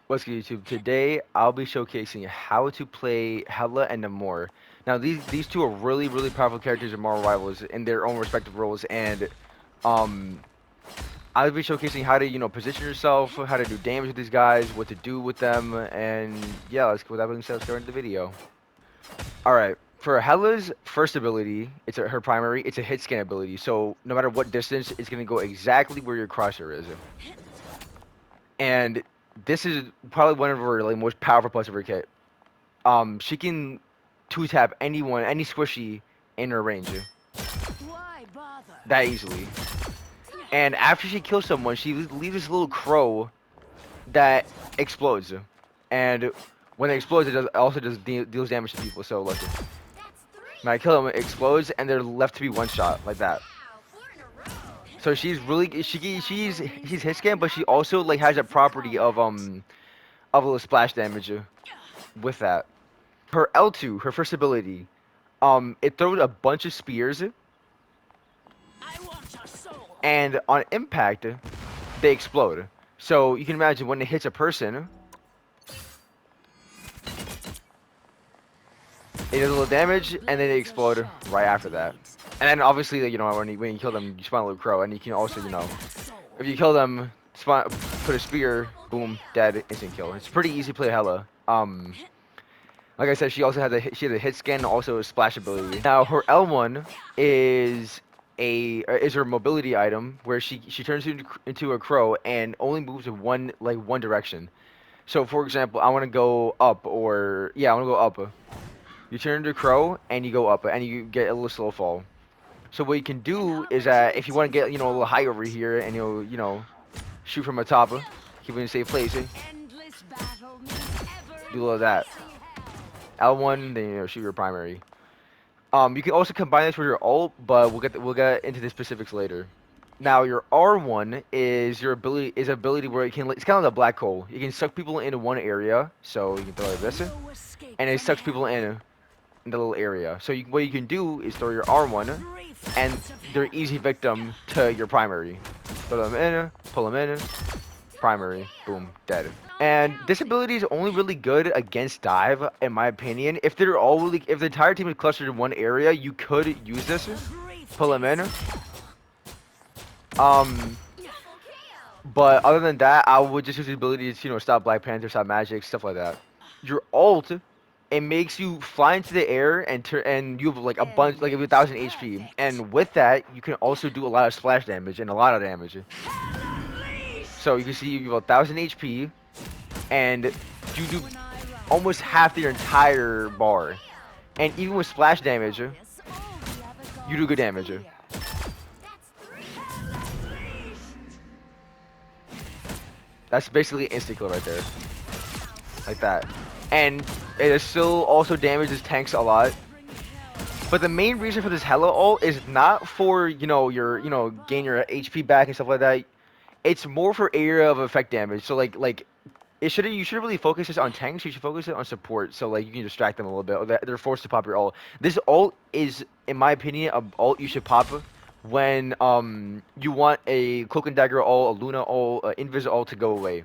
What's good, YouTube? Today I'll be showcasing how to play Hela and Namor. Now these two are really powerful characters in Marvel Rivals in their own respective roles, and um I'll be showcasing how to position yourself, how to do damage with these guys, what to do with them, and yeah, without being said, let's go into the video. All right. For Hela's first ability, her primary. It's a hit scan ability. So no matter what distance, it's gonna go exactly where your crosshair is. And this is probably one of her like most powerful parts of her kit. She can two tap anyone, any squishy in her range that easily. And after she kills someone, she leaves this little crow that explodes. And when it explodes, it also deals damage to people. So look, when I kill them, it explodes, and they're left to be one shot like that. So she's really she's hit scan, but she also like has a property of a little splash damage with that. Her L2, her first ability, it throws a bunch of spears, and on impact, they explode. So you can imagine when it hits a person, it does a little damage, and then they explode right after that. And then obviously, when you kill them, you spawn a little crow, and you can also, if you kill them, put a spear, boom, dead, instant kill. It's pretty easy to play Hela. Like I said, she also has a hit scan and also a splash ability. Now her L1 is is her mobility item where she turns into a crow and only moves in one direction. So for example, I want to go up, or yeah, I want to go up. You turn into a crow and you go up and you get a little slow fall. So what you can do is that if you want to get a little high over here and shoot from the top, keep it in a safe place, do a little of that. L1, then shoot your primary. You can also combine this with your ult, but we'll get into the specifics later. Now your R1 is your ability where it's kind of like a black hole. You can suck people into one area, so you can throw like this, and it sucks people in the little area. So what you can do is throw your R1, and they're easy victim to your primary. Throw them in, pull them in, primary, boom, dead. And this ability is only really good against dive, in my opinion. If if the entire team is clustered in one area, you could use this, pull them in. Um, but other than that, I would just use the ability to stop Black Panther, stop magic, stuff like that. Your ult, it makes you fly into the air and you have like a bunch, like 1,000 HP, and with that, you can also do a lot of splash damage and a lot of damage. So you can see you have 1,000 HP, and you do almost half your entire bar. And even with splash damage, you do good damage. That's basically instant kill right there. Like that. And it is still also damages tanks a lot. But the main reason for this Hela ult is not for, gain your HP back and stuff like that. It's more for area of effect damage. So like you shouldn't really focus this on tanks. You should focus it on support. So like you can distract them a little bit. Or they're forced to pop your ult. This ult is, in my opinion, a ult you should pop when you want a Cloak and Dagger ult, a Luna ult, Invis ult to go away.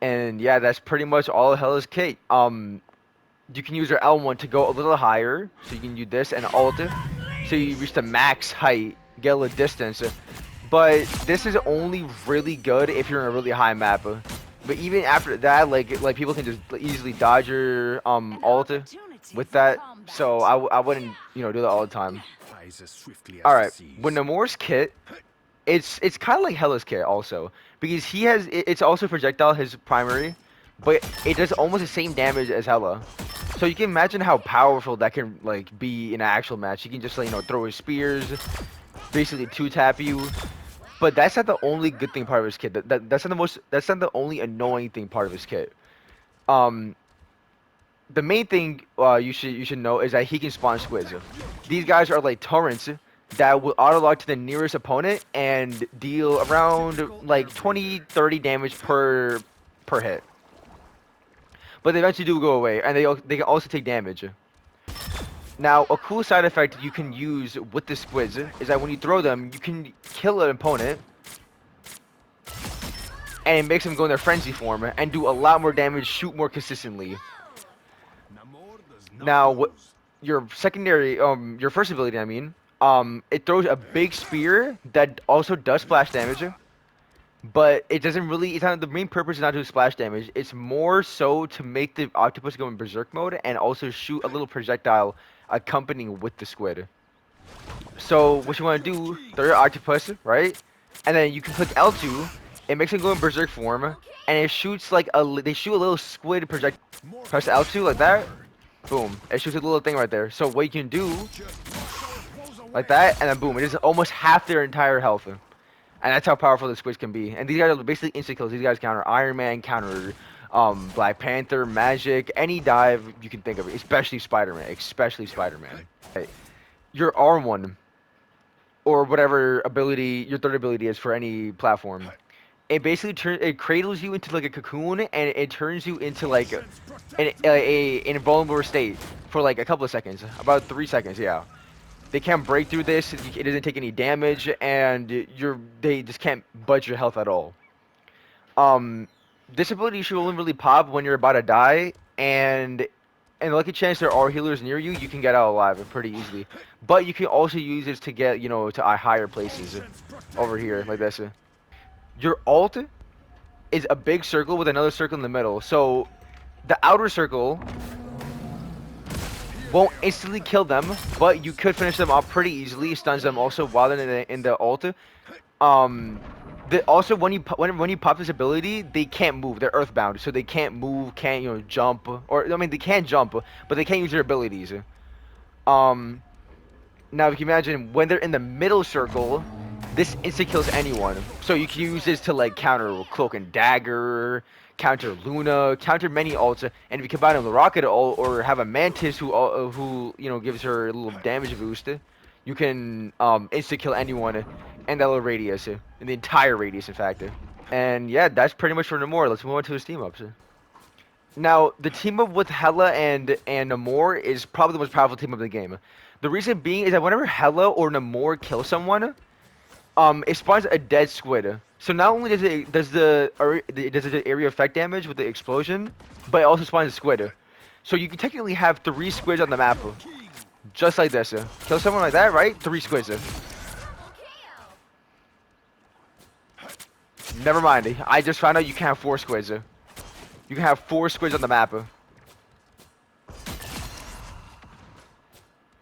And yeah, that's pretty much all of Hela's kit. You can use your L1 to go a little higher, so you can do this and ult, so you reach the max height, get a little distance. But this is only really good if you're in a really high map. But even after that, like people can just easily dodge your ult with that. So I wouldn't do that all the time. All right, with Namor's kit, it's kind of like Hela's kit also, because it's also projectile, his primary, but it does almost the same damage as Hela. So you can imagine how powerful that can like be in an actual match. You can just throw his spears, basically two tap you. But that's not the only good thing part of his kit. That's not the only annoying thing part of his kit. Um, the main thing you should know is that he can spawn squids. These guys are like torrents that will auto-log to the nearest opponent and deal around like 20-30 damage per hit. But they eventually do go away, and they can also take damage. Now, a cool side effect you can use with the squids is that when you throw them, you can kill an opponent, and it makes them go in their frenzy form and do a lot more damage, shoot more consistently. Now, what your secondary, your first ability, I mean, it throws a big spear that also does splash damage, but it doesn't really. It's not, the main purpose is not to do splash damage. It's more so to make the octopus go in berserk mode and also shoot a little projectile accompanying with the squid. So what you want to do, throw your octopus, right? And then you can click L2. It makes them go in berserk form, and it shoots like they shoot a little squid project. Press L2 like that. Boom. It shoots a little thing right there. So what you can do, like that, and then boom. It is almost half their entire health. And that's how powerful the squids can be. And these guys are basically instant kills. These guys counter Iron Man, counter Black Panther, Magic, any dive you can think of, especially Spider-Man. Especially Spider-Man. Right. Your R1, or whatever ability, your third ability is for any platform. It basically it cradles you into like a cocoon, and it turns you into like an invulnerable state for like a couple of seconds, about 3 seconds, yeah. They can't break through this. It doesn't take any damage, and they just can't budge your health at all. This ability should only really pop when you're about to die, and lucky chance there are healers near you, you can get out alive pretty easily. But you can also use this to get, to higher places over here like this. Your ult is a big circle with another circle in the middle. So the outer circle won't instantly kill them, but you could finish them off pretty easily. Stuns them also while they're in the ult. Also when you pop this ability, they can't move. They're earthbound, so they can't move, can't jump, or I mean they can jump, but they can't use their abilities. Now if you imagine when they're in the middle circle, this insta kills anyone. So you can use this to like counter Cloak and Dagger, counter Luna, counter many ults, and if you combine them with Rocket ult or have a Mantis who gives her a little damage boost, you can insta kill anyone in that little radius, in the entire radius in fact. And yeah, that's pretty much for Namor. Let's move on to his team ups. Now, the team up with Hela and Namor is probably the most powerful team up in the game. The reason being is that whenever Hela or Namor kill someone, it spawns a dead squid. So not only does the area effect damage with the explosion, but it also spawns a squid. So you can technically have 3 squids on the map, just like this. Kill someone like that, right? 3 squids. Never mind. I just found out you can have 4 squids. You can have 4 squids on the map.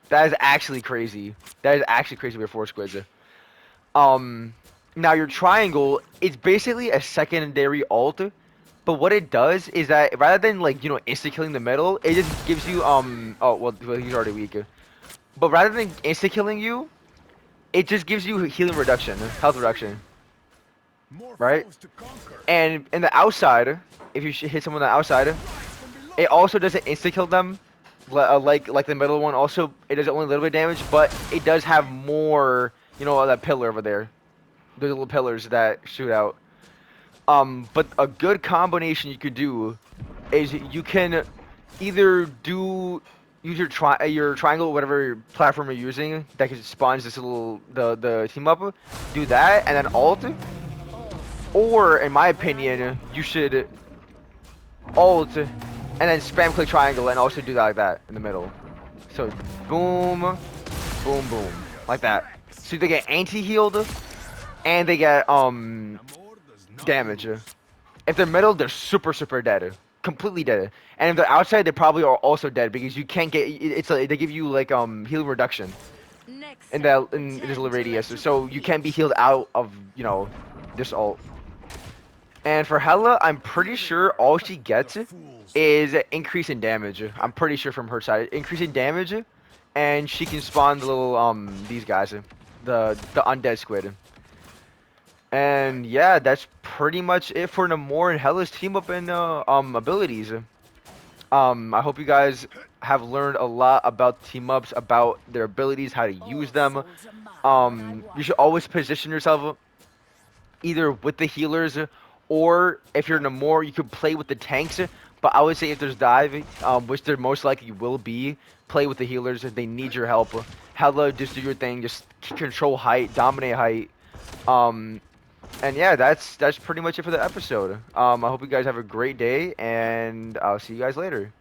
That is actually crazy. That is actually crazy with 4 squids. Now your triangle, it's basically a secondary ult, but what it does is that rather than like insta killing the middle, it just gives you oh well he's already weak. But rather than insta killing you, it just gives you healing reduction, health reduction. Right? And in the outside, if you hit someone on the outside, it also doesn't insta kill them, like the middle one. Also, it does only a little bit of damage, but it does have more. That pillar over there. Those little pillars that shoot out. But a good combination you could do is you can either use your triangle, whatever platform you're using, that spawns this little the team up. Do that and then ult. Or, in my opinion, you should ult and then spam click triangle and also do that like that in the middle. So, boom, boom, boom, like that. So they get anti-healed and they get damage. If they're middle, they're super dead, completely dead. And if they're outside, they probably are also dead because you can't get. It's like they give you like healing reduction in this little radius, so you can't be healed out of this ult. And for Hela, I'm pretty sure all she gets is increase in damage. I'm pretty sure from her side, increase in damage, and she can spawn the little these guys, the undead squid. And yeah, that's pretty much it for Namor and Hela's team up and abilities. I hope you guys have learned a lot about team ups, about their abilities, how to use them. You should always position yourself either with the healers, or if you're Namor, you could play with the tanks. But I would say if there's dive, which there most likely will be, play with the healers. They need your help. Hela, just do your thing. Just control height, dominate height. And yeah, that's pretty much it for the episode. I hope you guys have a great day, and I'll see you guys later.